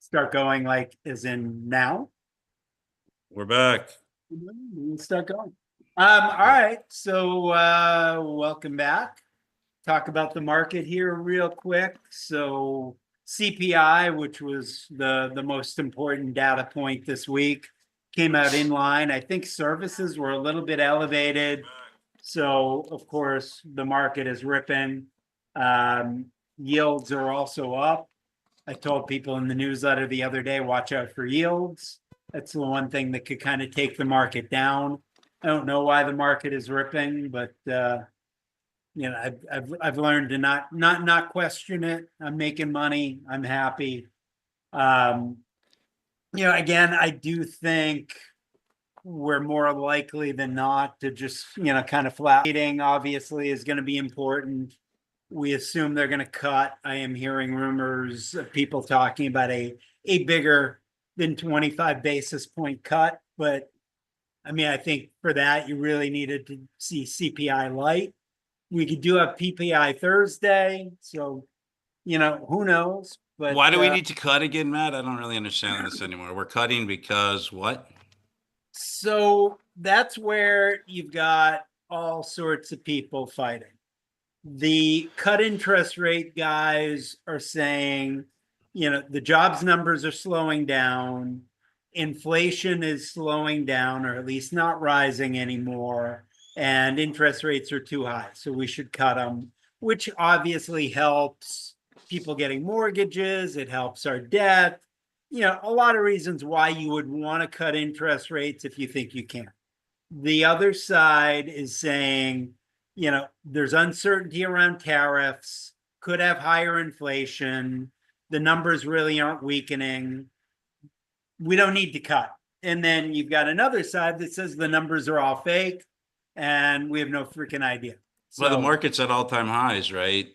Start going like as in now. We're back. Let's start going. All right. So welcome back. Talk about the market here real quick. So CPI, which was the most important data point this week, came out in line. I think services were a little bit elevated. So of course the market is ripping. Yields are also up. I told people in the newsletter the other day, watch out for yields. That's the one thing that could kind of take the market down. I don't know why the market is ripping, but I've learned to not question it. I'm making money. I'm happy. Again, I do think we're more likely than not to just kind of flat. Obviously is going to be important. We assume they're going to cut. I am hearing rumors of people talking about a bigger than 25 basis point cut. But I mean, I think for that, you really needed to see CPI light. We could do a PPI Thursday. So, who knows? But why do we need to cut again, Matt? I don't really understand this anymore. We're cutting because what? So that's where you've got all sorts of people fighting. The cut interest rate guys are saying, the jobs numbers are slowing down. Inflation is slowing down, or at least not rising anymore. And interest rates are too high. So we should cut them, which obviously helps people getting mortgages. It helps our debt. A lot of reasons why you would want to cut interest rates if you think you can. The other side is saying, there's uncertainty around tariffs, could have higher inflation. The numbers really aren't weakening. We don't need to cut. And then you've got another side that says the numbers are all fake and we have no freaking idea. Well, the market's at all-time highs, right?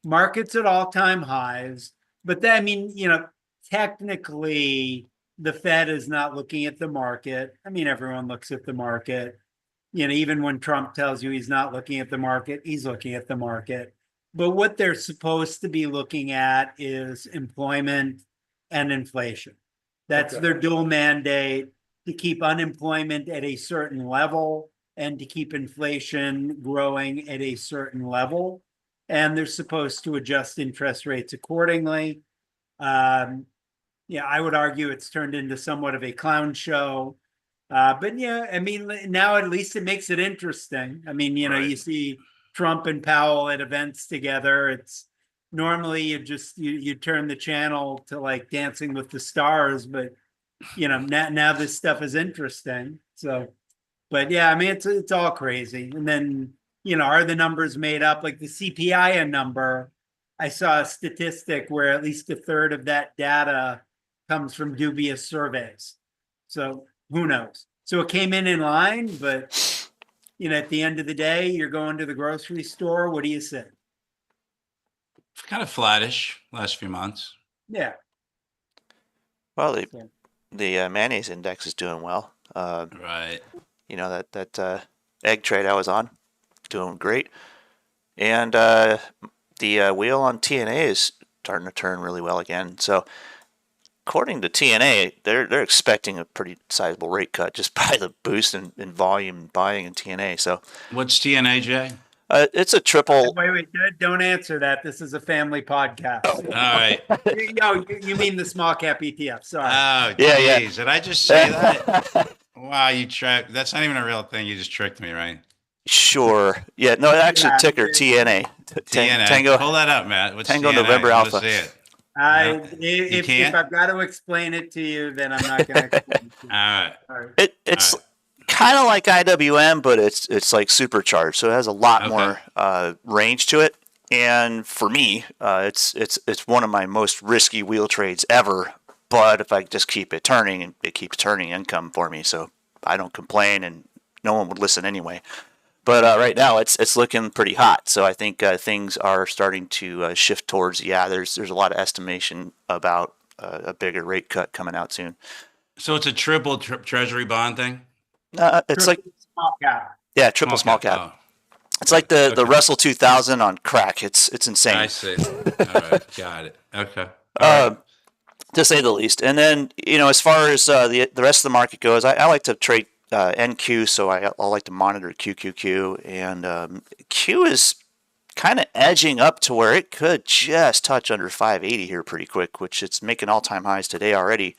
Market's at all-time highs. But that, technically, the Fed is not looking at the market. Everyone looks at the market. Even when Trump tells you he's not looking at the market, he's looking at the market. But what they're supposed to be looking at is employment and inflation. That's their dual mandate, to keep unemployment at a certain level and to keep inflation growing at a certain level. And they're supposed to adjust interest rates accordingly. I would argue it's turned into somewhat of a clown show. But now at least it makes it interesting. Right. You see Trump and Powell at events together. It's normally you turn the channel to like Dancing with the Stars, but now this stuff is interesting. So, but it's all crazy. And then are the numbers made up? Like the CPI number, I saw a statistic where at least a third of that data comes from dubious surveys. So who knows? So it came in line, but at the end of the day, you're going to the grocery store. What do you say? Kind of flattish last few months. Yeah. Well, the mayonnaise index is doing well. Right. That egg trade I was on, doing great, and the wheel on TNA is starting to turn really well again. So, according to TNA, they're expecting a pretty sizable rate cut just by the boost in volume buying in TNA. So, what's TNA, Jay? It's a triple. Wait! Don't answer that. This is a family podcast. All right. You mean the small cap ETF? Sorry. Oh, yeah. Did I just say that? Wow, you tricked. That's not even a real thing. You just tricked me, right? Sure. Yeah. No, actually, ticker TNA. TNA. Tango. Pull that up, Matt. What's Tango TNA? November Alpha. See it. If I've got to explain it to you, then I'm not going to explain it to you. All right. It's kind of like IWM, but it's like supercharged, so it has a lot more range to it. And for me, it's one of my most risky wheel trades ever. But if I just keep it turning, and it keeps turning income for me, so I don't complain, and no one would listen anyway. But right now, it's looking pretty hot. So I think things are starting to shift towards there's a lot of estimation about a bigger rate cut coming out soon. So it's a triple treasury bond thing. It's like small cap. Yeah, triple small cap. Oh. It's like the Russell 2000 on crack. It's insane. I see. All right, got it. Okay. to say the least. And then, as far as the rest of the market goes, I like to trade NQ, so I like to monitor QQQ, and Q is kind of edging up to where it could just touch under 580 here pretty quick, which it's making all-time highs today already.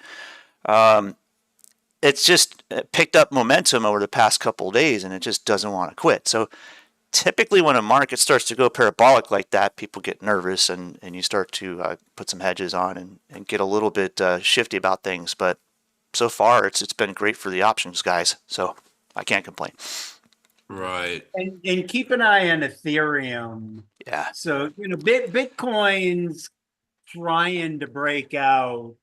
It's just picked up momentum over the past couple of days, and it just doesn't want to quit. So typically when a market starts to go parabolic like that, people get nervous, and you start to put some hedges on and get a little bit shifty about things. But so far, it's been great for the options guys, so I can't complain. Right. And keep an eye on Ethereum. Yeah. So, Bitcoin's trying to break out,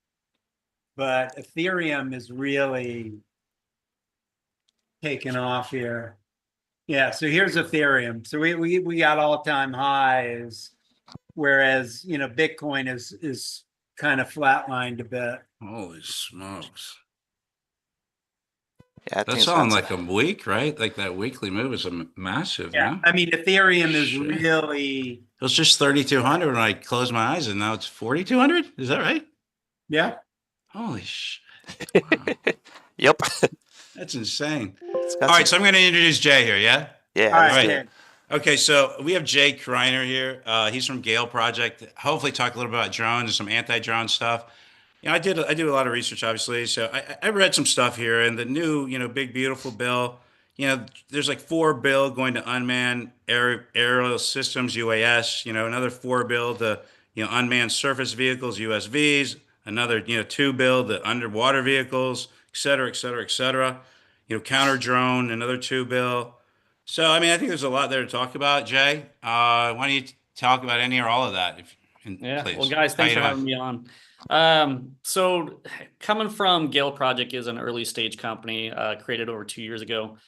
but Ethereum is really taking off here. Yeah, so here's Ethereum. So we got all-time highs, whereas, Bitcoin is kind of flatlined a bit. Holy smokes. Yeah, That's on like a week, right? Like that weekly move is massive. Yeah, No? I mean, Ethereum is Shit. really. It was just 3,200 when I closed my eyes, and now it's 4,200. Is that right? Yeah. Holy shit! Wow. Yep. That's insane. All All right, so I'm going to introduce Jay here. Yeah. Yeah. All That's right. good. Okay, so we have Jay Kriner here. He's from GALE Project. Hopefully, talk a little bit about drones and some anti-drone stuff. I do a lot of research, obviously. So I read some stuff here, and the new, big beautiful bill. There's like 4 bill going to unmanned aerial systems (UAS). Another 4 bill to unmanned surface vehicles (USVs). Another 2 bill to underwater vehicles, et cetera, et cetera, et cetera. Counter drone, another 2 bill. So I think there's a lot there to talk about, Jay. Why don't you talk about any or all of that, please? Well, guys, thanks for having me on. So coming from GALE Project is an early stage company created over 2 years ago.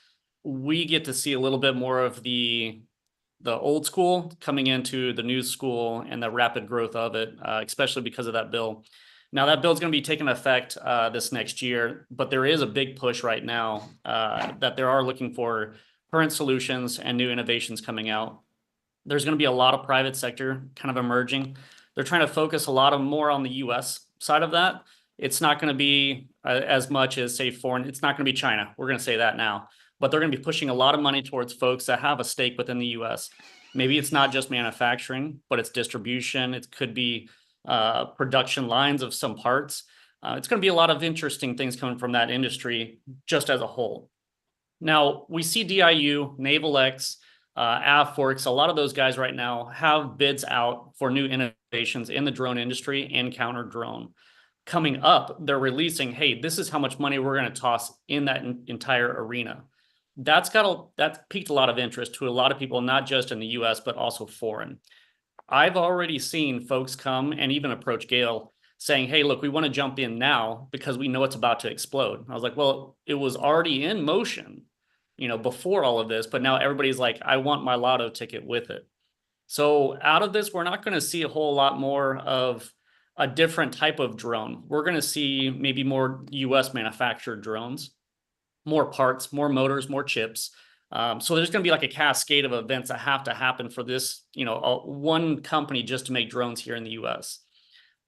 We get to see a little bit more of the old school coming into the new school and the rapid growth of it, especially because of that bill. Now that bill is going to be taking effect this next year, but there is a big push right now that there are looking for current solutions and new innovations coming out. There's going to be a lot of private sector kind of emerging. They're trying to focus a lot more on the US side of that. It's not going to be as much as, say, foreign. It's not going to be China. We're going to say that now. But they're going to be pushing a lot of money towards folks that have a stake within the US. Maybe it's not just manufacturing, but it's distribution. It could be production lines of some parts. It's going to be a lot of interesting things coming from that industry just as a whole. Now, we see DIU, Naval X, AvForks, a lot of those guys right now have bids out for new innovations in the drone industry and counter drone. Coming up, they're releasing, hey, this is how much money we're going to toss in that entire arena. That's piqued a lot of interest to a lot of people, not just in the US, but also foreign. I've already seen folks come and even approach GALE saying, hey, look, we want to jump in now because we know it's about to explode. I was like, well, it was already in motion, before all of this, but now everybody's like, I want my lotto ticket with it. So out of this, we're not going to see a whole lot more of a different type of drone. We're going to see maybe more US manufactured drones, more parts, more motors, more chips. So there's going to be like a cascade of events that have to happen for this, one company just to make drones here in the US.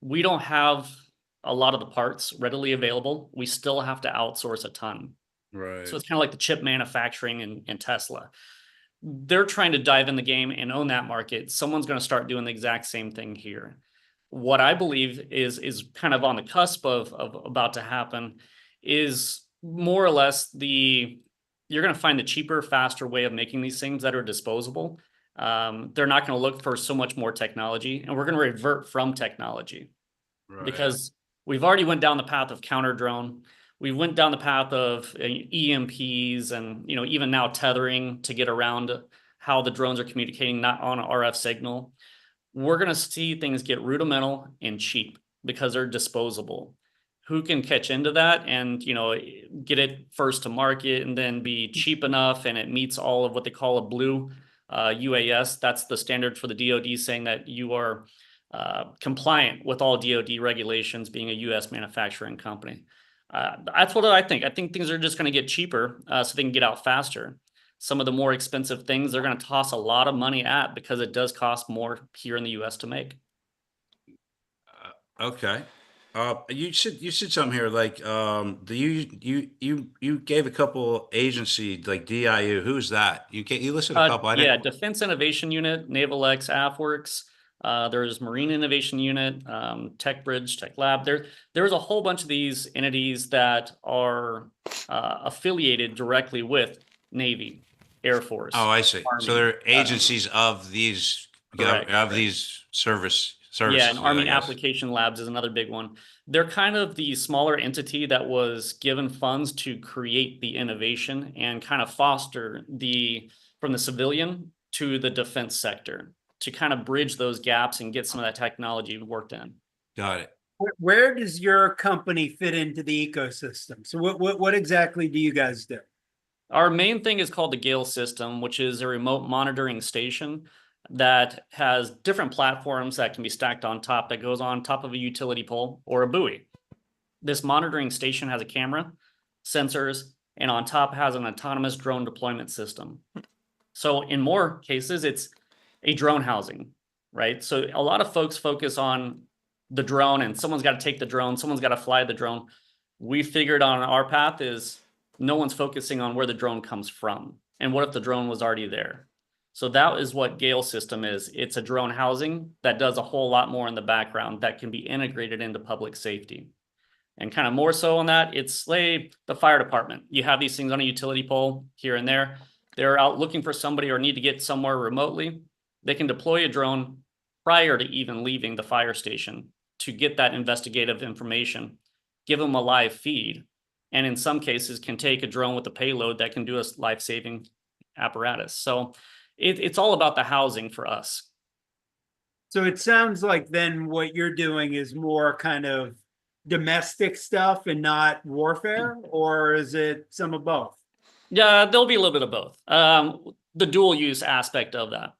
We don't have a lot of the parts readily available. We still have to outsource a ton. Right. So it's kind of like the chip manufacturing in Tesla. They're trying to dive in the game and own that market. Someone's going to start doing the exact same thing here. What I believe is kind of on the cusp of about to happen is more or less you're going to find the cheaper, faster way of making these things that are disposable. They're not going to look for so much more technology, and we're going to revert from technology. Right. Because we've already went down the path of counter drone. We went down the path of EMPs and even now tethering to get around how the drones are communicating not on an RF signal. We're going to see things get rudimental and cheap because they're disposable. Who can catch into that and get it first to market and then be cheap enough and it meets all of what they call a blue UAS. That's the standard for the DoD, saying that you are compliant with all DoD regulations, being a US manufacturing company. That's what I think. I think things are just going to get cheaper so they can get out faster. Some of the more expensive things they're going to toss a lot of money at because it does cost more here in the US to make. Okay. You said something here like you gave a couple agency like DIU. Who's that? You listed a couple. I Yeah, didn't. Defense Innovation Unit, Naval X, AFWorks. There's Marine Innovation Unit, Tech Bridge, Tech Lab. There's a whole bunch of these entities that are affiliated directly with Navy, Air Force, Oh, I see. Army. So they're agencies of these Correct. services. And I Army guess. Application Labs is another big one. They're kind of the smaller entity that was given funds to create the innovation and kind of foster from the civilian to the defense sector to kind of bridge those gaps and get some of that technology worked in. Got it. Where does your company fit into the ecosystem? So what exactly do you guys do? Our main thing is called the GALE system, which is a remote monitoring station that has different platforms that can be stacked on top, that goes on top of a utility pole or a buoy. This monitoring station has a camera, sensors, and on top has an autonomous drone deployment system. So in more cases, it's a drone housing, right? So a lot of folks focus on the drone and someone's got to take the drone, someone's got to fly the drone. We figured on our path is no one's focusing on where the drone comes from and what if the drone was already there. So that is what GALE system is. It's a drone housing that does a whole lot more in the background that can be integrated into public safety. And kind of more so on that, it's like the fire department. You have these things on a utility pole here and there. They're out looking for somebody or need to get somewhere remotely. They can deploy a drone prior to even leaving the fire station to get that investigative information, give them a live feed, and in some cases can take a drone with a payload that can do a life-saving apparatus. So it's all about the housing for us. So it sounds like then what you're doing is more kind of domestic stuff and not warfare, or is it some of both? Yeah, there'll be a little bit of both. The dual use aspect of that.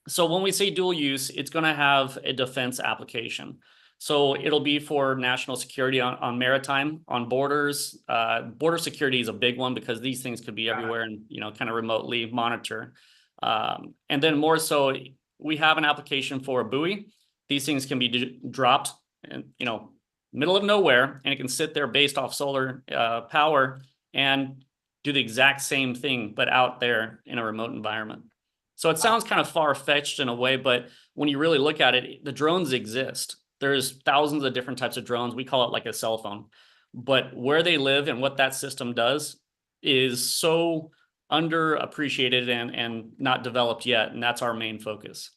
So when we say dual use, it's going to have a defense application. So it'll be for national security on maritime, on borders. Border security is a big one because these things could be everywhere and, kind of remotely monitor. And then more so, we have an application for a buoy. These things can be dropped in, middle of nowhere, and it can sit there based off solar power and do the exact same thing, but out there in a remote environment. So it sounds kind of far-fetched in a way, but when you really look at it, the drones exist. There's thousands of different types of drones. We call it like a cell phone. But where they live and what that system does is so underappreciated and not developed yet, and that's our main focus.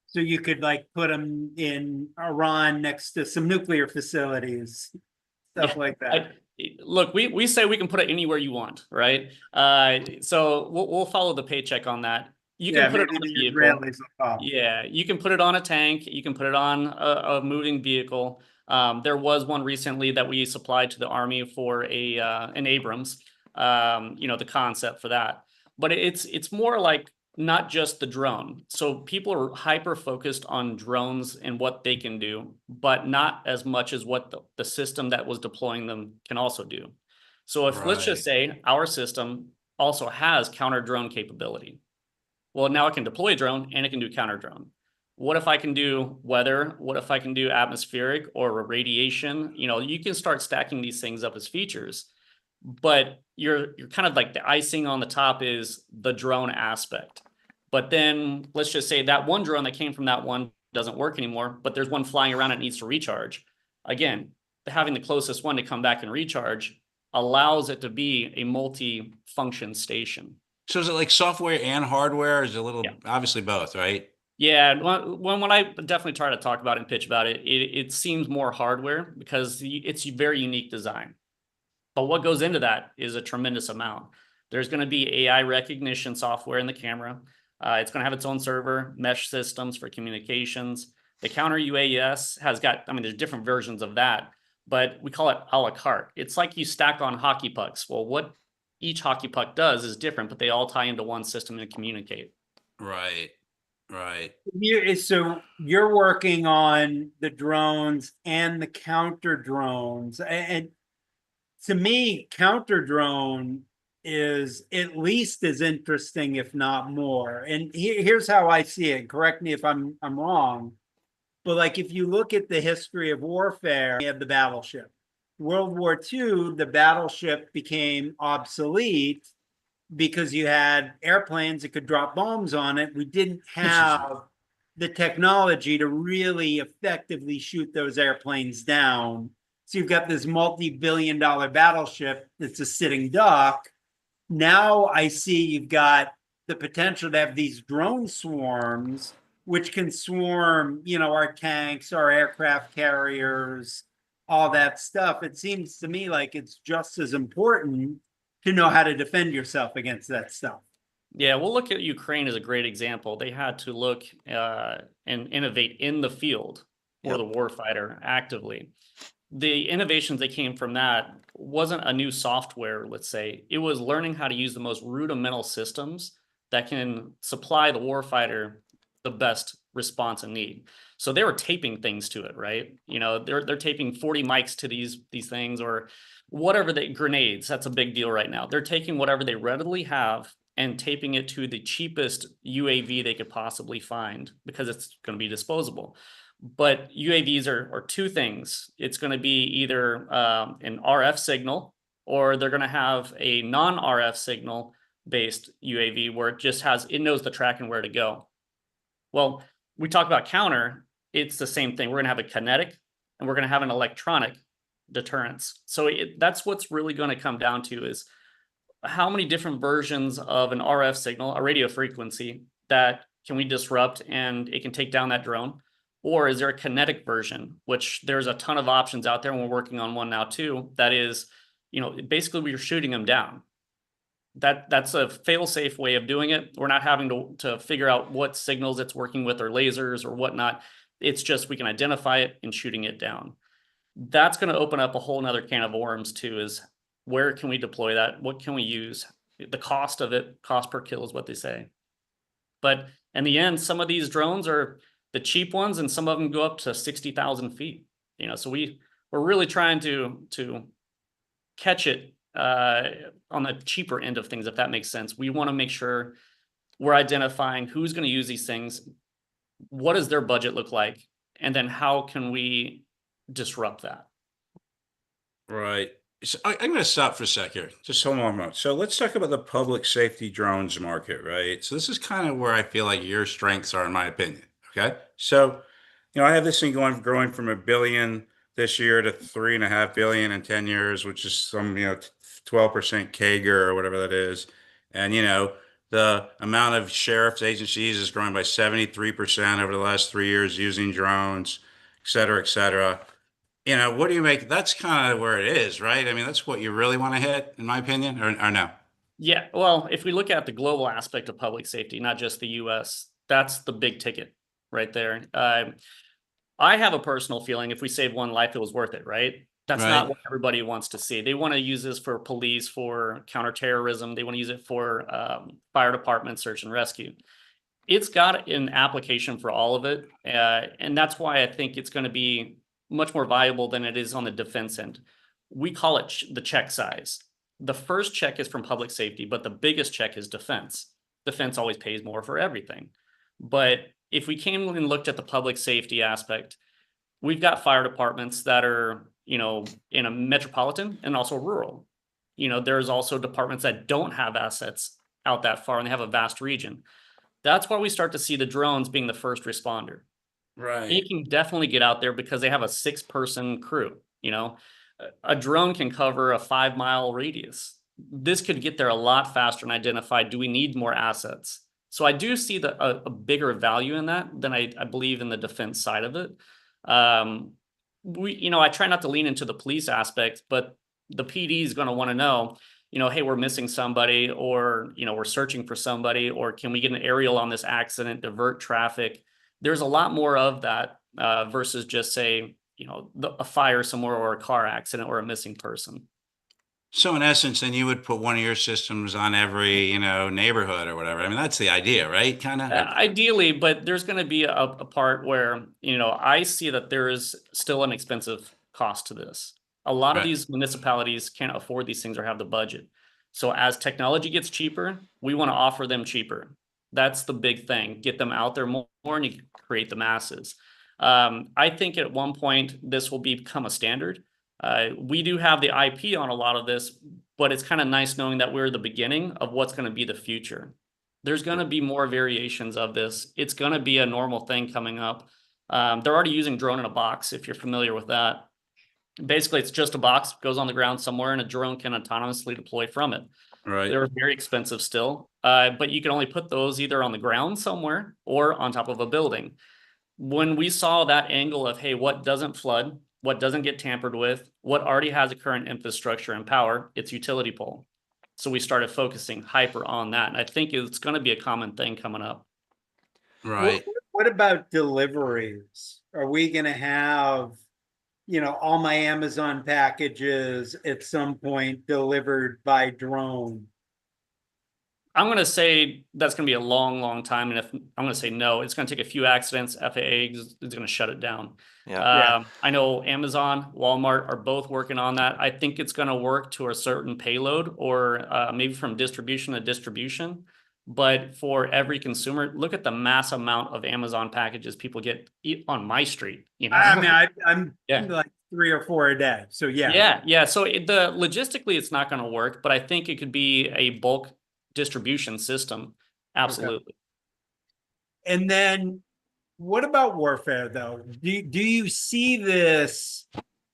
So you could like put them in Iran next to some nuclear facilities, stuff like that. Look, we say we can put it anywhere you want, right? So we'll follow the paycheck on that. You can put it on a vehicle. Yeah, you can put it on a tank. You can put it on a moving vehicle. There was one recently that we supplied to the Army for an Abrams. The concept for that, but it's more like not just the drone. So people are hyper focused on drones and what they can do, but not as much as what the system that was deploying them can also do. So if let's just say our system also has counter drone capability. Well, now it can deploy a drone and it can do counter drone. What if I can do weather? What if I can do atmospheric or radiation? You can start stacking these things up as features, but you're kind of like the icing on the top is the drone aspect. But then let's just say that one drone that came from that one doesn't work anymore, but there's one flying around that needs to recharge. Again, having the closest one to come back and recharge allows it to be a multi-function station. So is it like software and hardware? Is it a little, obviously both, right? Yeah, when I definitely try to talk about it and pitch about it, it seems more hardware because it's a very unique design. But what goes into that is a tremendous amount. There's going to be AI recognition software in the camera. It's going to have its own server, mesh systems for communications. The counter UAS has got, there's different versions of that, but we call it a la carte. It's like you stack on hockey pucks. Well, what each hockey puck does is different, but they all tie into one system and communicate. Right. So you're working on the drones and the counter drones. And to me, counter drone is at least as interesting, if not more. And here's how I see it. Correct me if I'm wrong. But like if you look at the history of warfare, you have the battleship. World War II, the battleship became obsolete because you had airplanes that could drop bombs on it. We didn't have the technology to really effectively shoot those airplanes down. So you've got this multi-billion-dollar battleship that's a sitting duck. Now I see you've got the potential to have these drone swarms, which can swarm, our tanks, our aircraft carriers, all that stuff. It seems to me like it's just as important to know how to defend yourself against that stuff. Yeah, we'll look at Ukraine as a great example. They had to look and innovate in the field for the warfighter actively. The innovations that came from that wasn't a new software, let's say. It was learning how to use the most rudimental systems that can supply the warfighter the best response and need. So they were taping things to it, right? They're taping 40 mics to these things, or whatever grenades. That's a big deal right now. They're taking whatever they readily have and taping it to the cheapest UAV they could possibly find because it's going to be disposable. But UAVs are two things. It's going to be either an RF signal, or they're going to have a non-RF signal based UAV where it knows the track and where to go. Well, we talk about counter, it's the same thing. We're going to have a kinetic and we're going to have an electronic deterrence. So that's what's really going to come down to is how many different versions of an RF signal, a radio frequency, that can we disrupt and it can take down that drone? Or is there a kinetic version, which there's a ton of options out there, and we're working on one now too, that is, basically we're shooting them down. That's a fail-safe way of doing it. We're not having to figure out what signals it's working with or lasers or whatnot. It's just we can identify it and shooting it down. That's going to open up a whole nother can of worms too, is where can we deploy that? What can we use? The cost of it, cost per kill is what they say. But in the end, some of these drones are the cheap ones, and some of them go up to 60,000 feet. So we're really trying to catch it on the cheaper end of things, if that makes sense. We want to make sure we're identifying who's going to use these things, what does their budget look like, and then how can we disrupt that. Right. So I'm going to stop for a sec here. Just hold on a moment. So let's talk about the public safety drones market, right? So this is kind of where I feel like your strengths are, in my opinion. Okay. So, I have this thing growing from $1 billion this year to $3.5 billion in 10 years, which is some, 12% CAGR or whatever that is. And, the amount of sheriff's agencies is growing by 73% over the last 3 years using drones, et cetera, et cetera. What do you make? That's kind of where it is, right? I mean, that's what you really want to hit, in my opinion, or no? Yeah, well, if we look at the global aspect of public safety, not just the US, that's the big ticket right there. I have a personal feeling if we save one life, it was worth it, right? That's not what everybody wants to see. They want to use this for police, for counterterrorism. They want to use it for fire department, search and rescue. It's got an application for all of it. And that's why I think it's going to be much more valuable than it is on the defense end. We call it the check size. The first check is from public safety, but the biggest check is defense. Defense always pays more for everything. But if we came and looked at the public safety aspect, we've got fire departments that are, in a metropolitan and also rural. There's also departments that don't have assets out that far and they have a vast region. That's why we start to see the drones being the first responder. Right. You can definitely get out there because they have a 6-person crew. A drone can cover a 5-mile radius. This could get there a lot faster and identify, do we need more assets? So I do see a bigger value in that than I believe in the defense side of it. I try not to lean into the police aspect, but the PD is going to want to know, hey, we're missing somebody, or, we're searching for somebody, or can we get an aerial on this accident, divert traffic? There's a lot more of that versus just say, a fire somewhere or a car accident or a missing person. So in essence, then you would put one of your systems on every, neighborhood or whatever. I mean, that's the idea, right? Kind of. Ideally, but there's going to be a part where, I see that there is still an expensive cost to this. A lot of these municipalities can't afford these things or have the budget. So as technology gets cheaper, we want to offer them cheaper. That's the big thing. Get them out there more and you create the masses. I think at one point this will become a standard. We do have the IP on a lot of this, but it's kind of nice knowing that we're the beginning of what's going to be the future. There's going to be more variations of this. It's going to be a normal thing coming up. They're already using drone in a box, if you're familiar with that. Basically, it's just a box, goes on the ground somewhere, and a drone can autonomously deploy from it. Right. They're very expensive still, but you can only put those either on the ground somewhere or on top of a building. When we saw that angle of, hey, what doesn't flood, what doesn't get tampered with, what already has a current infrastructure and power, it's utility pole. So we started focusing hyper on that. And I think it's going to be a common thing coming up. Right. What about deliveries? Are we going to have, all my Amazon packages at some point delivered by drone? I'm going to say that's going to be a long, long time. And if I'm going to say no, it's going to take a few accidents. FAA is going to shut it down. Yeah. I know Amazon, Walmart are both working on that. I think it's going to work to a certain payload or maybe from distribution to distribution. But for every consumer, look at the mass amount of Amazon packages people get on my street. I mean, I'm Yeah. like 3 or 4 a day. So yeah. Yeah. So the logistically, it's not going to work, but I think it could be a bulk distribution system. Absolutely. Okay. And then what about warfare though? Do you see this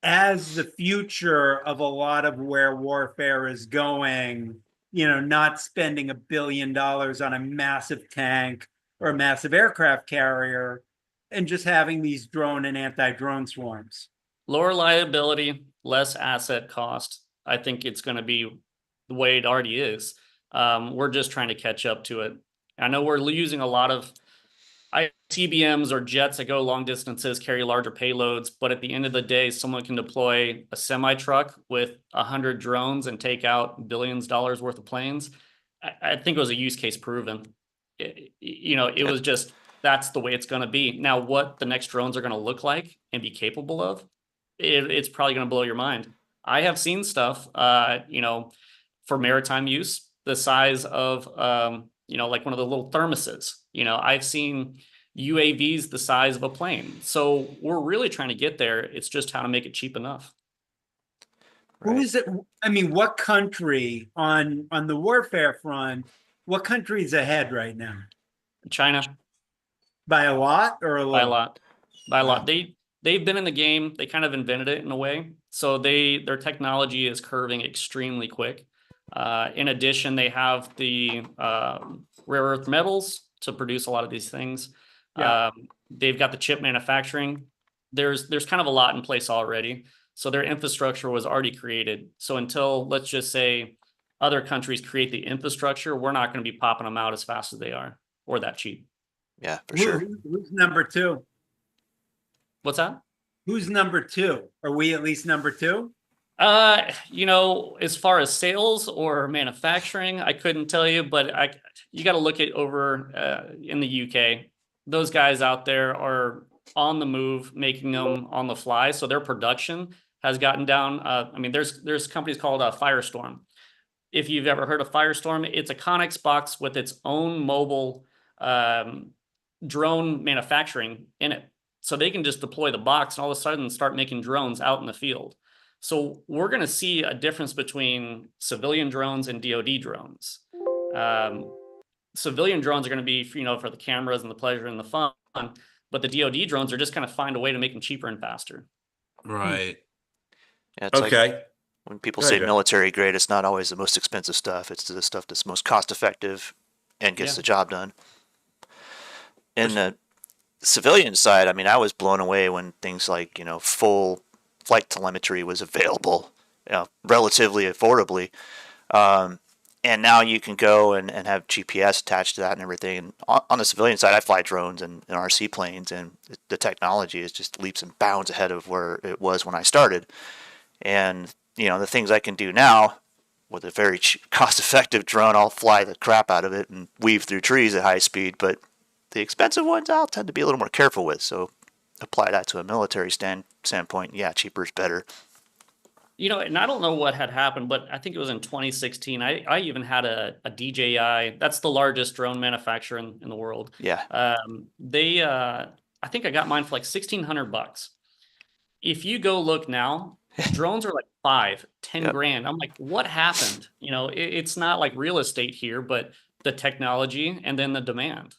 as the future of a lot of where warfare is going, not spending $1 billion on a massive tank or a massive aircraft carrier and just having these drone and anti-drone swarms? Lower liability, less asset cost. I think it's going to be the way it already is. We're just trying to catch up to it. I know we're using a lot of TBMs or jets that go long distances, carry larger payloads, but at the end of the day, someone can deploy a semi truck with 100 drones and take out billions of dollars worth of planes. I think it was a use case proven. It was just, that's the way it's going to be. Now, what the next drones are going to look like and be capable of, it's probably going to blow your mind. I have seen stuff, for maritime use, the size of, like one of the little thermoses. I've seen UAVs the size of a plane. So we're really trying to get there. It's just how to make it cheap enough. Who is it? I mean, what country on the warfare front, what country is ahead right now? China. By a lot or a little? By a lot. By a lot. They've been in the game. They kind of invented it in a way. So their technology is curving extremely quick. In addition, they have the rare earth metals to produce a lot of these things. Yeah. They've got the chip manufacturing. There's kind of a lot in place already. So their infrastructure was already created. So until, let's just say, other countries create the infrastructure, we're not going to be popping them out as fast as they are or that cheap. Yeah, for sure. Who's number 2? What's that? Who's number 2? Are we at least number 2? As far as sales or manufacturing, I couldn't tell you, but you got to look at over in the UK. Those guys out there are on the move, making them on the fly. So their production has gotten down. There's companies called Firestorm. If you've ever heard of Firestorm, it's a Connex box with its own mobile drone manufacturing in it. So they can just deploy the box and all of a sudden start making drones out in the field. So we're going to see a difference between civilian drones and DoD drones. Civilian drones are going to be, for the cameras and the pleasure and the fun, but the DoD drones are just going to find a way to make them cheaper and faster. Right. Yeah, it's okay. Like when people say military grade, it's not always the most expensive stuff. It's the stuff that's most cost effective and gets the job done. In the civilian side, I was blown away when things like, full flight telemetry was available, relatively affordably. And now you can go and have GPS attached to that and everything. And on the civilian side, I fly drones and RC planes, and the technology is just leaps and bounds ahead of where it was when I started. And, the things I can do now with a very cost-effective drone, I'll fly the crap out of it and weave through trees at high speed. But the expensive ones, I'll tend to be a little more careful with. So apply that to a military standpoint. Yeah, cheaper is better. And I don't know what had happened, but I think it was in 2016. I even had a DJI. That's the largest drone manufacturer in the world. Yeah. They I think I got mine for like $1,600. If you go look now, drones are like 5-10 Yep. grand. I'm like, what happened? It's not like real estate here, but the technology and then the demand.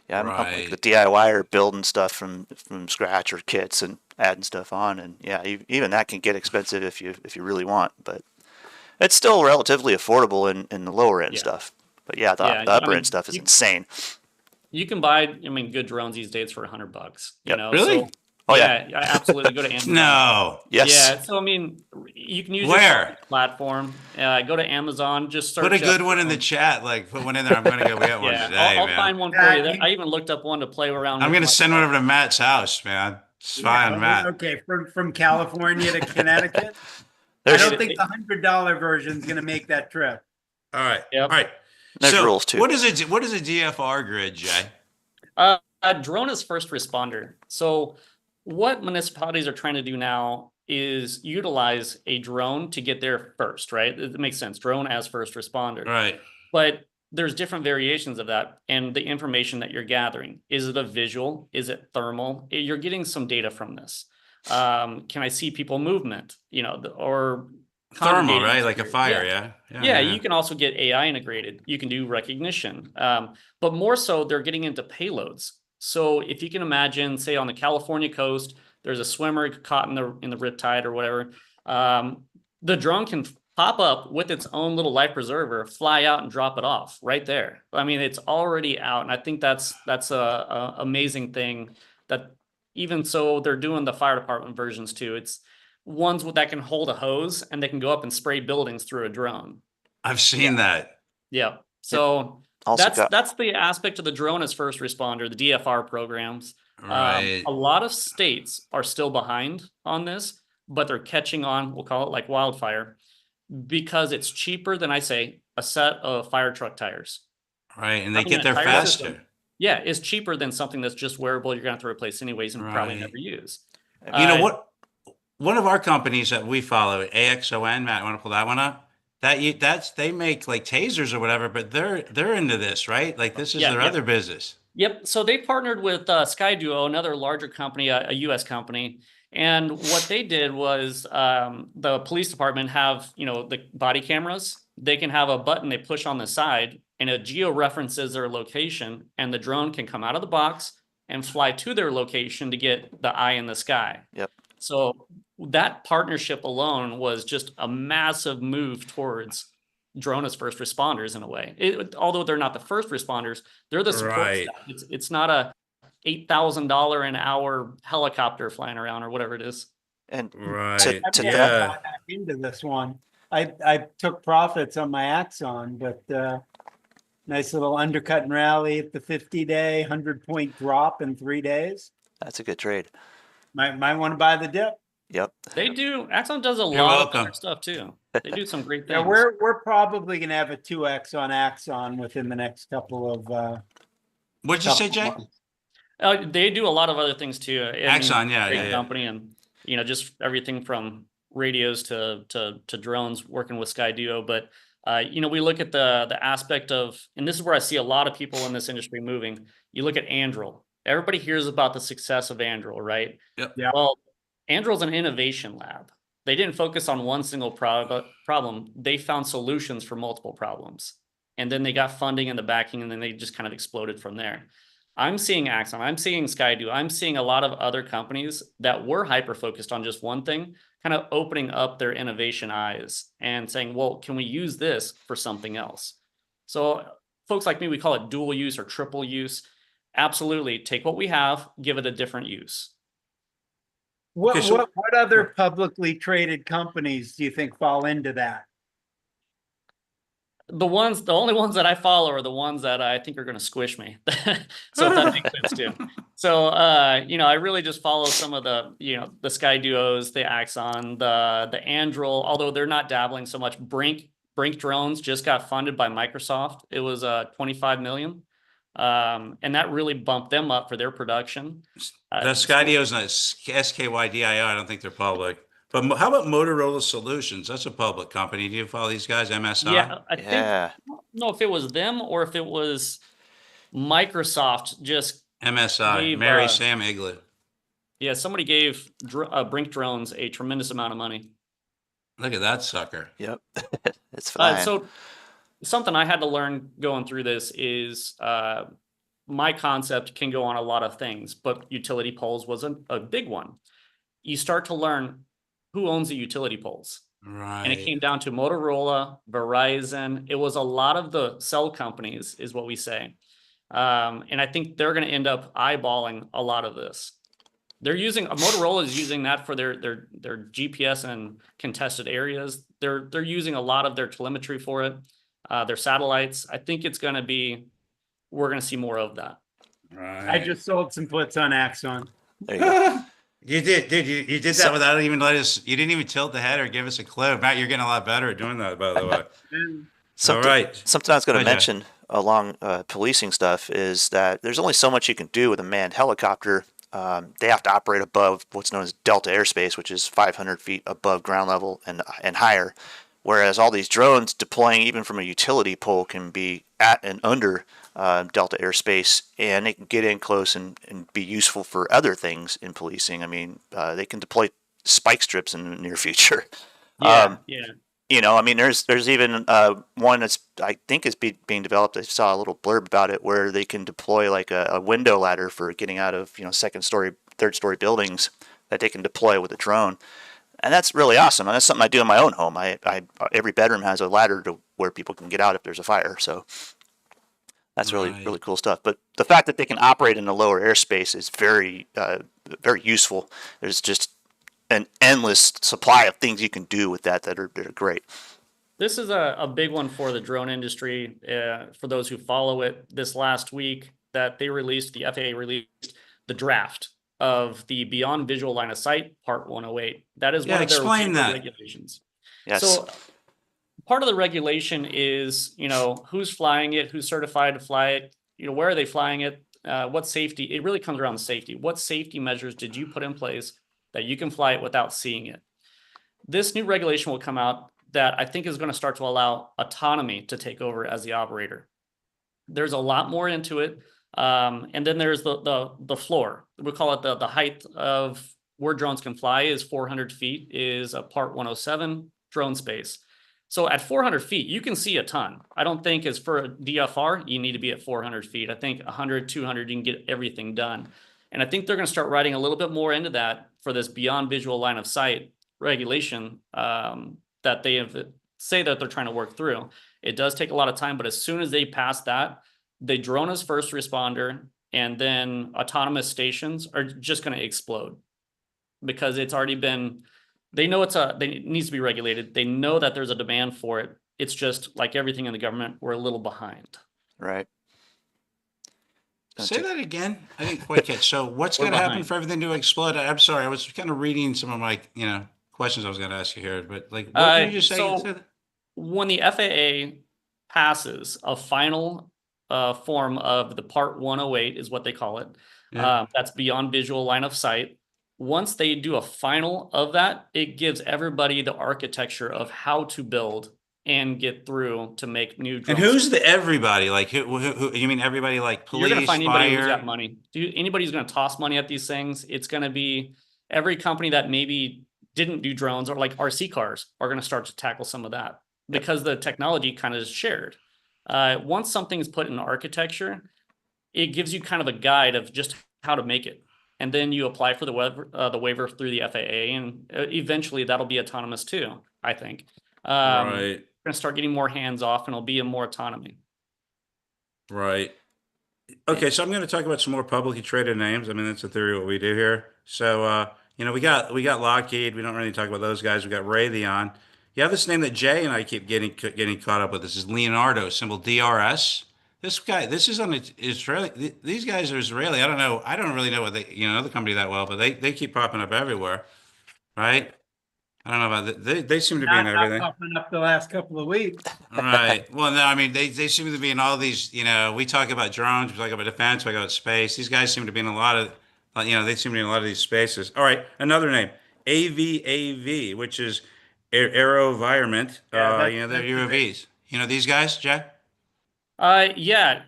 Yeah, I'm like Right. the DIYer building stuff from scratch or kits and adding stuff on, and yeah, even that can get expensive if you really want, but it's still relatively affordable in the lower end Yeah. stuff. But yeah, the Yeah, upper end stuff is insane. You can buy, good drones these days for $100, Yep. Really? So Oh, yeah, absolutely. Go to Amazon. No. Yes. Yeah, so you can use your Where? platform. Go to Amazon, just search Put a good up one in the chat. Like, put one in there. I'm gonna go get one Yeah, today, I'll man. find one for you. I even looked up one to play around I'm with gonna my send one son. over to Matt's house, man. It's fine, Matt. Okay, from California to Connecticut. I There's don't think the $100 version is going to make that trip. All right. Yep. All right. There's So rules, too. what is it? What is a DFR grid, Jay? A drone is first responder. So what municipalities are trying to do now is utilize a drone to get there first, right? It makes sense. Drone as first responder. Right. But there's different variations of that and the information that you're gathering. Is it a visual? Is it thermal? You're getting some data from this. Can I see people movement? Or Thermal, congregating right? Like a sphere. fire, Yeah. yeah. Yeah, you can also get AI integrated. You can do recognition. But more so, they're getting into payloads. So if you can imagine, say on the California coast, there's a swimmer caught in the riptide or whatever. The drone can pop up with its own little life preserver, fly out and drop it off right there. I mean, it's already out, and I think that's a amazing thing. That even so, they're doing the fire department versions too. It's ones that can hold a hose and they can go up and spray buildings through a drone. I've seen that. Yeah. So Also that's the aspect of the drone as first responder, the DFR programs. Right. A lot of states are still behind on this, but they're catching on. We'll call it like wildfire, because it's cheaper than, I say, a set of fire truck tires. Right. And they Having get a there tire faster. system, yeah, is cheaper than something that's just wearable you're going to have to replace anyways and probably Right. never use. You know what? One of our companies that we follow, AXON, Matt, want to pull that one up? They make like tasers or whatever, but they're into this, right? Like this is their other business. Yep. So they partnered with SkyDuo, another larger company, a U.S. company. And what they did was the police department have, the body cameras. They can have a button they push on the side and it geo-references their location, and the drone can come out of the box and fly to their location to get the eye in the sky. Yep. So that partnership alone was just a massive move towards drone as first responders in a way. Although they're not the first responders, they're the support Right. staff. It's not a $8,000 an hour helicopter flying around or whatever it is. And Right. to I've that, never got back into this one. I took profits on my Axon, but nice little undercut and rally at the 50-day, 100-point drop in 3 days. that's a good trade. Might want to buy the dip. Yep. They do. Axon does a You're lot welcome. of other stuff too. They do some great things. Yeah, we're probably gonna have a 2x on Axon within the next couple of What'd you say, Jay? months. They do a lot of other things too. Axon, yeah, great yeah. company, and just everything from radios to drones, working with SkyDuo. But we look at the aspect of, and this is where I see a lot of people in this industry moving. You look at Anduril. Everybody hears about the success of Anduril, right? Yep. Yeah. Well, Anduril's an innovation lab. They didn't focus on one single problem. They found solutions for multiple problems. And then they got funding and the backing, and then they just kind of exploded from there. I'm seeing Axon, I'm seeing SkyDuo, I'm seeing a lot of other companies that were hyper-focused on just one thing, kind of opening up their innovation eyes and saying, well, can we use this for something else? So folks like me, we call it dual use or triple use. Absolutely, take what we have, give it a different use. What other publicly traded companies do you think fall into that? The only ones that I follow are the ones that I think are going to squish me. So if that makes sense too. So, I really just follow some of the, the SkyDuos, the Axon, the Anduril, although they're not dabbling so much. Brink drones just got funded by Microsoft. It was 25 million. And that really bumped them up for their production. The SkyDuo's not SKYDIO. I don't think they're public. But how about Motorola Solutions? That's a public company. Do you follow these guys, MSI? Yeah, I don't know if it was them or if it was Microsoft just MSI, gave Mary Sam Igloo. yeah, somebody gave Brink Drones a tremendous amount of money. Look at that sucker. Yep. It's fine. So something I had to learn going through this is my concept can go on a lot of things, but utility poles was a big one. You start to learn who owns the utility poles. Right. And it came down to Motorola, Verizon. It was a lot of the cell companies, is what we say. And I think they're going to end up eyeballing a lot of this. They're using Motorola is using that for their GPS and contested areas. They're using a lot of their telemetry for it, their satellites. I think it's going to be, we're going to see more of that. Right. I just sold some puts on Axon. There you go. You did, you did that without even you didn't even tilt the head or give us a clue. Matt, you're getting a lot better at doing that, by the way. Something, All right. Something I was going to Hi, Jay. mention along policing stuff is that there's only so much you can do with a manned helicopter. They have to operate above what's known as delta airspace, which is 500 feet above ground level and higher. Whereas all these drones deploying even from a utility pole can be at and under delta airspace, and they can get in close and be useful for other things in policing. I mean, they can deploy spike strips in the near future. Yeah. You know, I mean, there's even one that's I think is being developed. I saw a little blurb about it where they can deploy like a window ladder for getting out of second story, third story buildings that they can deploy with a drone, and that's really awesome. And that's something I do in my own home. I every bedroom has a ladder to where people can get out if there's a fire. So that's really cool stuff. But the fact that they can operate in a lower airspace is very very useful. There's just an endless supply of things you can do with that are great. This is a big one for the drone industry. For those who follow it, this last week that they released, the FAA released the draft of the Beyond Visual Line of Sight Part 108. That is one of their explain that. regulations. Yes. So part of the regulation is, who's flying it, who's certified to fly it, where are they flying it, what safety, it really comes around to safety. What safety measures did you put in place that you can fly it without seeing it? This new regulation will come out that I think is going to start to allow autonomy to take over as the operator. There's a lot more into it. And then there's the floor. We call it the height of where drones can fly is 400 feet is a Part 107 drone space. So at 400 feet, you can see a ton. I don't think as for a DFR, you need to be at 400 feet. I think 100, 200, you can get everything done. And I think they're going to start writing a little bit more into that for this Beyond Visual Line of Sight regulation that they say that they're trying to work through. It does take a lot of time, but as soon as they pass that, the drone as first responder and then autonomous stations are just going to explode because it's already been, they know it needs to be regulated. They know that there's a demand for it. It's just like everything in the government, we're a little behind. Right. Say that again. I didn't quite catch. So what's going to happen for everything to explode? I'm sorry. I was kind of reading some of my, questions I was going to ask you here, but what did you just say? So when the FAA passes a final form of the Part 108 is what they call it. Yeah. That's Beyond Visual Line of Sight. Once they do a final of that, it gives everybody the architecture of how to build and get through to make new drones. And who's the everybody? Like who you mean everybody like police, You're going to find anybody who's fire? got money. Anybody who's going to toss money at these things. It's going to be every company that maybe didn't do drones or like RC cars are going to start to tackle some of that because the technology kind of is shared. Once something's put in architecture, it gives you kind of a guide of just how to make it. And then you apply for the waiver through the FAA, and eventually that'll be autonomous too, I think. Right. We're going to start getting more hands off and it'll be more autonomy. Right. Okay, so I'm going to talk about some more publicly traded names. I mean, that's a theory of what we do here. So, we got Lockheed. We don't really talk about those guys. We got Raytheon. You have this name that Jay and I keep getting caught up with. This is Leonardo, symbol DRS. This guy, this is on Israeli. These guys are Israeli. I don't know. I don't really know what the company that well, but they keep popping up everywhere, right? I don't know about that. They seem to be in everything. Not popping up the last couple of weeks. Right. Well, no, I mean, they seem to be in all these, we talk about drones, we talk about defense, we talk about space. These guys seem to be in a lot of, they seem to be in a lot of these spaces. All right. Another name, AVAV, which is AeroVironment. Yeah, they're UAVs. You know these guys, Jack? Yeah.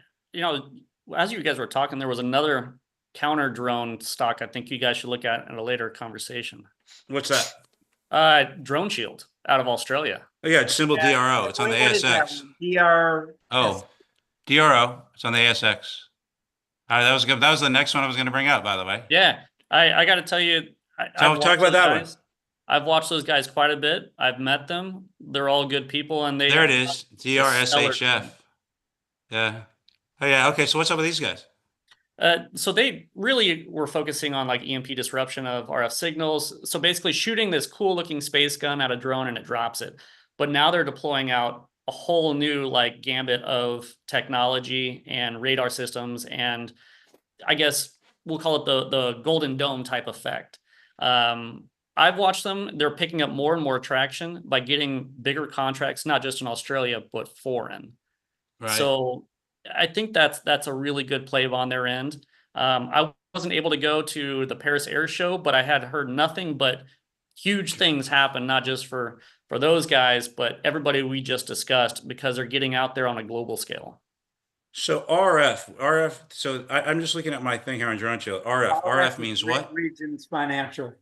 As you guys were talking, there was another counter drone stock I think you guys should look at in a later conversation. What's that? Drone Shield out of Australia. Oh, yeah, it's symbol DRO. It's on the What is that ASX. one? DR. Oh, DRO. It's on the ASX. All right, that was good. That was the next one I was going to bring up, by the way. Yeah, I got to tell you, So talk about that one. I've watched those guys quite a bit. I've met them. They're all good people, and There it is. DRSHF. Yeah. Oh, yeah. Okay. So what's up with these guys? So they really were focusing on like EMP disruption of RF signals. So basically shooting this cool looking space gun at a drone and it drops it. But now they're deploying out a whole new like gambit of technology and radar systems. And I guess we'll call it the Golden Dome type effect. I've watched them. They're picking up more and more traction by getting bigger contracts, not just in Australia, but foreign. Right. So I think that's a really good play on their end. I wasn't able to go to the Paris Air Show, but I had heard nothing but huge things happen, not just for those guys, but everybody we just discussed, because they're getting out there on a global scale. So RF. So I'm just looking at my thing here on Drone Shield. RF means what? Regions Financial.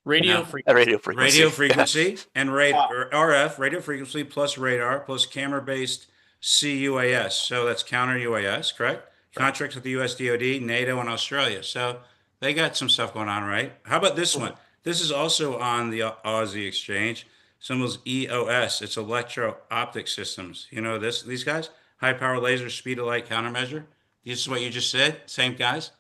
Radio frequency. Radio frequency. Radio frequency and RF, radio frequency plus radar plus camera-based CUAS. So that's counter UAS, correct? Contracts with the US DoD, NATO, and Australia. So they got some stuff going on, right? How about this one? This is also on the Aussie exchange. Symbols EOS. It's electro-optic systems. You know these guys? High power laser, speed of light, countermeasure. This is what you just said. Same guys.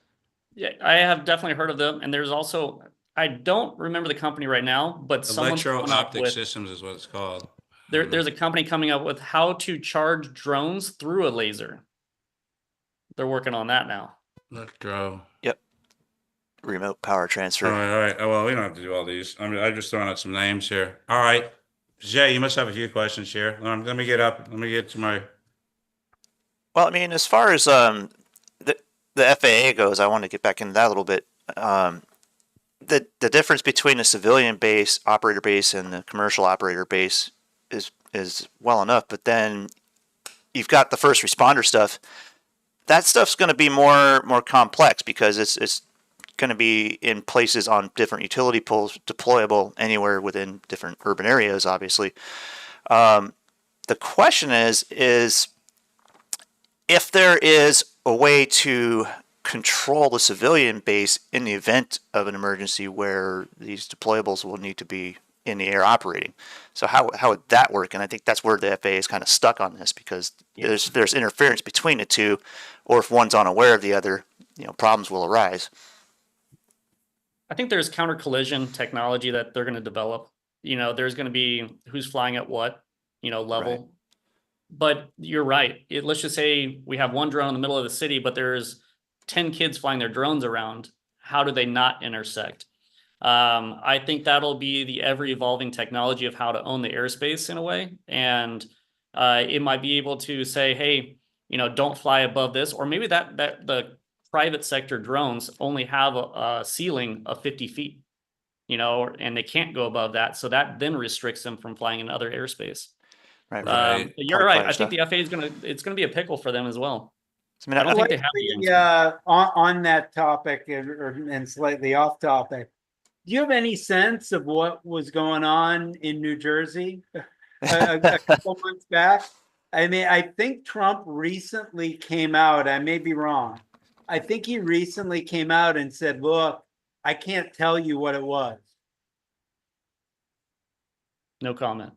Yeah, I have definitely heard of them. And there's also, I don't remember the company right now, but someone's coming up Electro-optic with, systems is what it's called. there's a company coming up with how to charge drones through a laser. They're working on that now. Electro. Yep. Remote power transfer. All right. Oh, well, we don't have to do all these. I mean, I'm just throwing out some names here. All right. Jay, you must have a few questions here. Let me get up. Let me get to my. Well, I mean, as far as the FAA goes, I want to get back into that a little bit. The difference between a civilian base, operator base, and the commercial operator base is well enough, but then you've got the first responder stuff. That stuff's going to be more complex because it's going to be in places on different utility poles, deployable anywhere within different urban areas, obviously. The question is if there is a way to control the civilian base in the event of an emergency where these deployables will need to be in the air operating. So how would that work? And I think that's where the FAA is kind of stuck on this because there's interference between the two, or if one's unaware of the other, problems will arise. I think there's counter collision technology that they're going to develop. There's going to be who's flying at what, level. Right. But you're right. Let's just say we have one drone in the middle of the city, but there's 10 kids flying their drones around. How do they not intersect? I think that'll be the ever evolving technology of how to own the airspace in a way. And it might be able to say, hey, don't fly above this, or maybe that the private sector drones only have a ceiling of 50 feet, and they can't go above that. So that then restricts them from flying in other airspace. Right. You're right. I think the FAA it's going to be a pickle for them as well. I don't think they have the answer. On that topic and slightly off topic, do you have any sense of what was going on in New Jersey a couple months back? I mean, I think Trump recently came out. I may be wrong. I think he recently came out and said, look, I can't tell you what it was. No comment.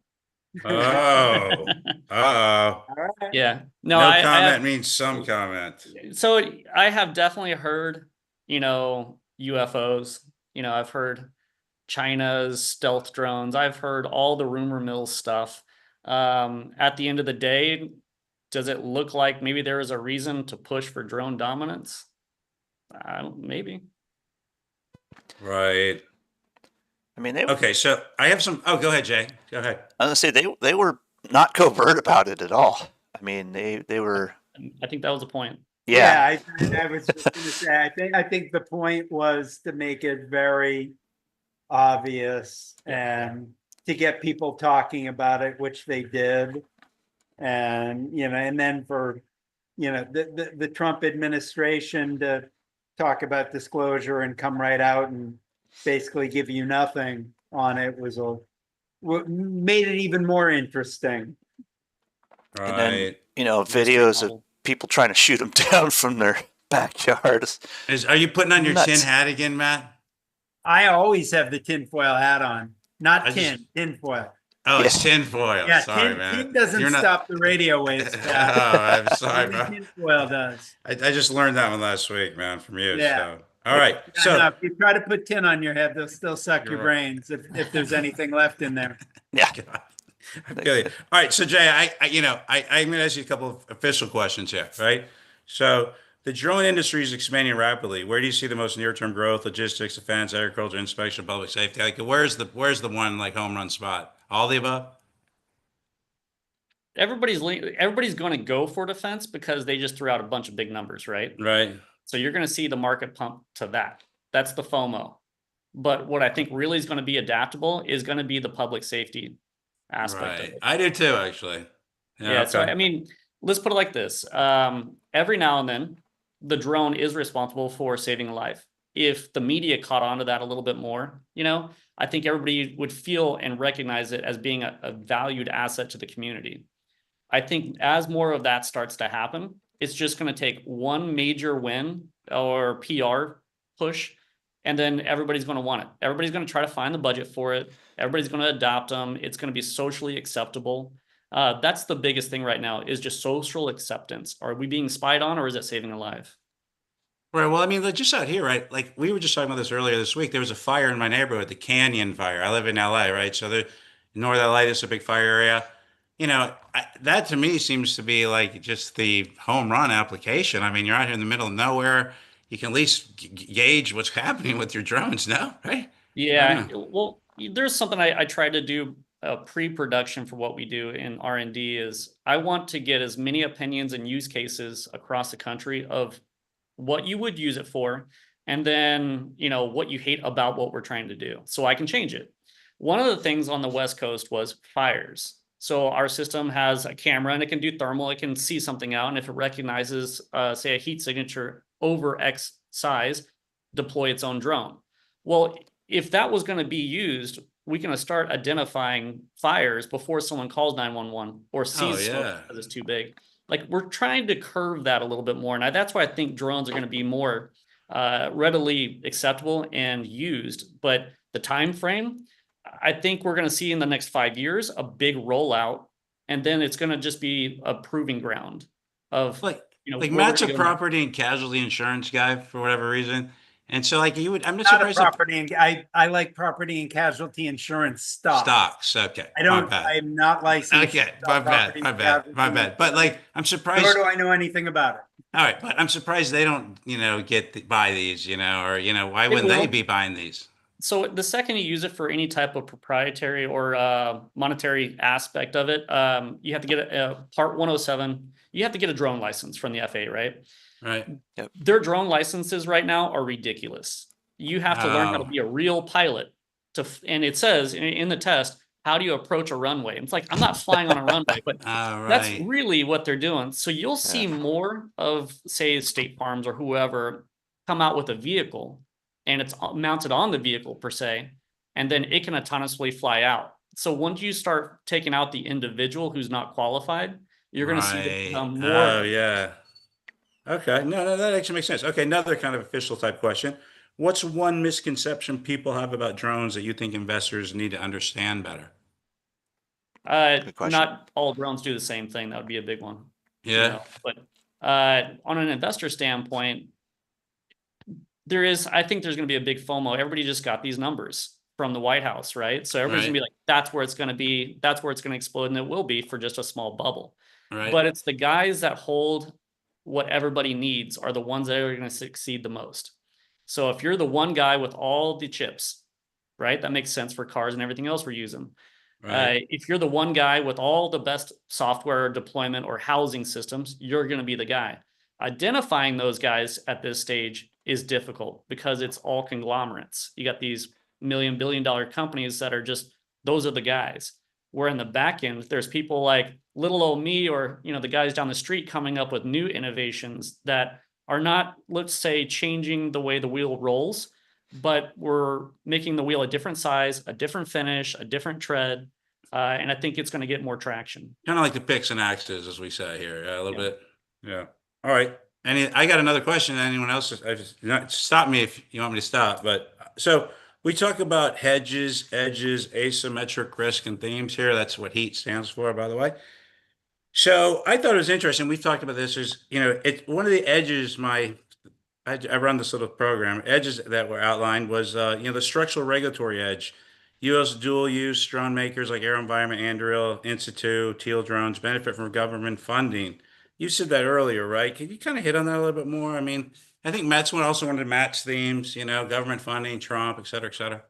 Oh. All right. Yeah. No comment means some comment. So I have definitely heard, UFOs. I've heard China's stealth drones. I've heard all the rumor mill stuff. At the end of the day, does it look like maybe there is a reason to push for drone dominance? Maybe. Right. I mean, okay, so I have some. Oh, go ahead, Jay. Go ahead. I was gonna say they were not covert about it at all. I mean, they were. I think that was the point. Yeah. I was just going to say. I think the point was to make it very obvious and to get people talking about it, which they did, and and then for the Trump administration to talk about disclosure and come right out and basically give you nothing on it was what made it even more interesting. And then, Right. videos of people trying to shoot them down from their backyards. Are you putting on your Nuts. tin hat again, Matt? I always have the tinfoil hat on, not I just- tinfoil. Oh, it's Yeah. tinfoil. Yeah, Sorry, man. tin doesn't You're not- stop the radio waves. Oh, I'm sorry, Only bro. tinfoil does. I just learned that one last week, man, from you. Yeah. So, all right. Yeah, So, no, if you try to put tin on your head, they'll still suck You're your right. brains if there's anything left in there. Yeah. God. I feel you. All right. So, Jay, I'm going to ask you a couple of official questions here, right? So, the drone industry is expanding rapidly. Where do you see the most near-term growth? Logistics, defense, agriculture, inspection, public safety. Like, where's the one like home run spot? All the above. Everybody's going to go for defense because they just threw out a bunch of big numbers, right? Right. So you're going to see the market pump to that. That's the FOMO. But what I think really is going to be adaptable is going to be the public safety aspect of Right. it. I do too, actually. Yeah. So, okay. I mean, let's put it like this. Every now and then, the drone is responsible for saving a life. If the media caught on to that a little bit more, I think everybody would feel and recognize it as being a valued asset to the community. I think as more of that starts to happen, it's just going to take one major win or PR push, and then everybody's going to want it. Everybody's going to try to find the budget for it. Everybody's going to adopt them. It's going to be socially acceptable. That's the biggest thing right now is just social acceptance. Are we being spied on, or is it saving a life? Right. Well, I mean, just out here, right? Like we were just talking about this earlier this week. There was a fire in my neighborhood, the Canyon Fire. I live in LA, right? So the North LA is a big fire area. That to me seems to be like just the home run application. I mean, you're out here in the middle of nowhere. You can at least gauge what's happening with your drones now, right? Yeah. Well, there's something I try to do pre-production for what we do in R&D is I want to get as many opinions and use cases across the country of what you would use it for, and then, what you hate about what we're trying to do, so I can change it. One of the things on the West Coast was fires. So our system has a camera and it can do thermal, it can see something out, and if it recognizes, say, a heat signature over X size, deploy its own drone. Well, if that was going to be used, we can start identifying fires before someone calls 911 or sees smoke because it's too big. Like, we're trying to curve that a little bit more. And that's why I think drones are going to be more readily acceptable and used. But the time frame, I think we're going to see in the next 5 years a big rollout, and then it's going to just be a proving ground of like where Matt's we're a gonna go property and casualty insurance guy for whatever reason, and so like I'm not Not a surprised. property and I like property and casualty insurance Stocks. Okay. I don't. My bad. I'm not licensed. Okay. to sell property and casualty. But like, I'm surprised. Nor do I know anything about it. All right, but I'm surprised they don't, buy these, or why wouldn't they will. be buying these? So the second you use it for any type of proprietary or monetary aspect of it, you have to get a Part 107. You have to get a drone license from the FAA, right? Right. Yep. Their drone licenses right now are ridiculous. You have to learn how to be a real pilot. And it says in the test, how do you approach a runway? And it's like, I'm not flying on a runway, but that's really what they're doing. So you'll see more of, say, State Farms or whoever come out with a vehicle, and it's mounted on the vehicle per se, and then it can autonomously fly out. So once you start taking out the individual who's not qualified, you're going to see it become more. Oh, yeah. Okay. No, that actually makes sense. Okay. Another kind of official type question. What's one misconception people have about drones that you think investors need to understand better? Not all drones do the same thing. That would be a big one. Yeah. But on an investor standpoint, I think there's going to be a big FOMO. Everybody just got these numbers from the White House, right? So everybody's gonna be like, that's where it's going to be. That's where it's going to explode. And it will be for just a small bubble. Right. But it's the guys that hold what everybody needs are the ones that are going to succeed the most. So if you're the one guy with all the chips, right, that makes sense for cars and everything else we're using. Right. If you're the one guy with all the best software deployment or housing systems, you're going to be the guy. Identifying those guys at this stage is difficult because it's all conglomerates. You got these $1 billion companies that are just, those are the guys. Where in the back end, there's people like little old me or, the guys down the street coming up with new innovations that are not, let's say, changing the way the wheel rolls, but we're making the wheel a different size, a different finish, a different tread. And I think it's going to get more traction. Kind of like the picks and axes, as we say here, a little Yeah. bit. Yeah. All right. I got another question. Anyone else? Stop me if you want me to stop. But so we talk about hedges, edges, asymmetric risk and themes here. That's what HEAT stands for, by the way. So I thought it was interesting. We've talked about this. Is it's one of the edges. I run this little program. Edges that were outlined was the structural regulatory edge. U.S. dual use drone makers like AeroVironment, Anduril, Institute, Teal Drones benefit from government funding. You said that earlier, right? Can you kind of hit on that a little bit more? I mean, I think Matt's one also wanted to match themes, government funding, Trump, et cetera, et cetera.